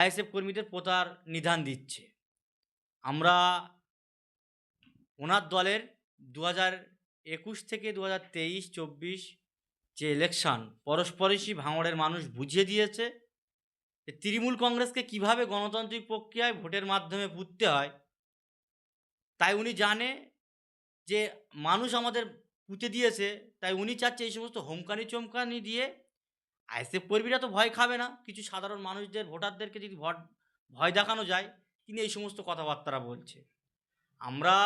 ISF কর্মীদের প্রতার নিধান দিচ্ছে। আমরা ওনার দলের ২০২১ থেকে ২০২৩-২৪ যে ইলেকশন পরস্পরেরই ভাঙড়ের মানুষ বুঝিয়ে দিয়েছে যে তৃণমূল কংগ্রেসকে কিভাবে গণতান্ত্রিক প্রক্রিয়ায় ভোটের মাধ্যমে পুঁততে হয়। তাই উনি জানে যে মানুষ আমাদের পুঁতে দিয়েছে, তাই উনি চাচ্ছে এই সমস্ত হোমকানি চমকানি দিয়ে আইএসএফ কর্মীরা তো ভয় খাবে না। কিছু সাধারণ মানুষদের ভোটারদেরকে যদি ভয় দেখানো যায়, তিনি এই সমস্ত কথাবার্তা বলছে। আমরা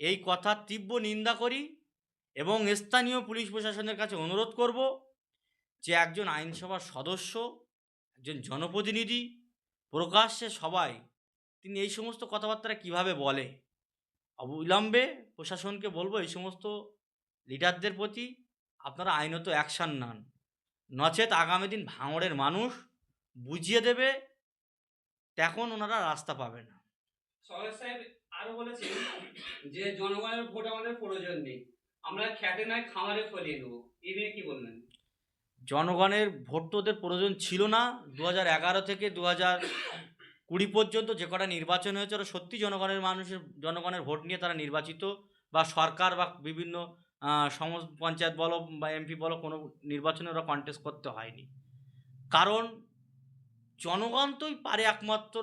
এই কথার তীব্র নিন্দা করি এবং স্থানীয় পুলিশ প্রশাসনের কাছে অনুরোধ করব যে একজন আইনসভার সদস্য, একজন জনপ্রতিনিধি প্রকাশ্যে সবাই তিনি এই সমস্ত কথাবার্তা কিভাবে বলে। অবিলম্বে প্রশাসনকে বলবো এই সমস্ত লিডারদের প্রতি আপনারা আইনত অ্যাকশান নেন, নচেত আগামী দিন ভাঙড়ের মানুষ বুঝিয়ে দেবে, তখন ওনারা রাস্তা পাবে না। সরকার সাহেব আরো বলেছেন যে জনগণের ভোট আমাদের প্রয়োজন নেই, আমরা খেতে নয় খামারে ফলিয়ে দেবো। এই নিয়ে কি বলবেন? জনগণের ভোট তো ওদের প্রয়োজন ছিল না। ২০১১ থেকে ২০২০ পর্যন্ত যে কটা নির্বাচন হয়েছে ওরা সত্যি জনগণের ভোট নিয়ে তারা নির্বাচিত, বা সরকার বা বিভিন্ন পঞ্চায়েত বলো বা এমপি বলো কোনো নির্বাচনে ওরা কন্টেস্ট করতে হয়নি। কারণ জনগণ তোই পারে একমাত্র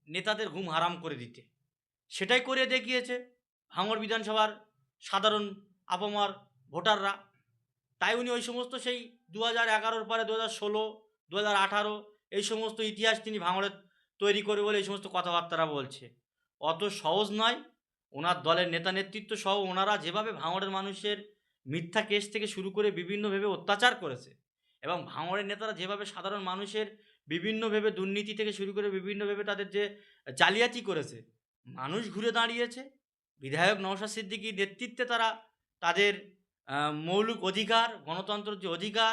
নেতাদের ঘুম হারাম করে দিতে, সেটাই করে দেখিয়েছে ভাঙড় বিধানসভার সাধারণ আপামর ভোটাররা। তাই উনি ওই সমস্ত সেই ২০১১ পরে ২০১৬, ২০১৮ এই সমস্ত ইতিহাস তিনি ভাঙড়ে তৈরি করে বলে এই সমস্ত কথাবার্তা বলছে। অত সহজ নয়। ওনার দলের নেতা নেতৃত্ব সহ ওনারা যেভাবে ভাঙড়ের মানুষের মিথ্যা কেস থেকে শুরু করে বিভিন্নভাবে অত্যাচার করেছে, এবং ভাঙড়ের নেতারা যেভাবে সাধারণ মানুষের বিভিন্নভাবে দুর্নীতি থেকে শুরু করে বিভিন্নভাবে তাদের যে জালিয়াতি করেছে, মানুষ ঘুরে দাঁড়িয়েছে। বিধায়ক নওশাদ সিদ্দিকীর নেতৃত্বে তারা তাদের মৌলিক অধিকার, গণতন্ত্রের যে অধিকার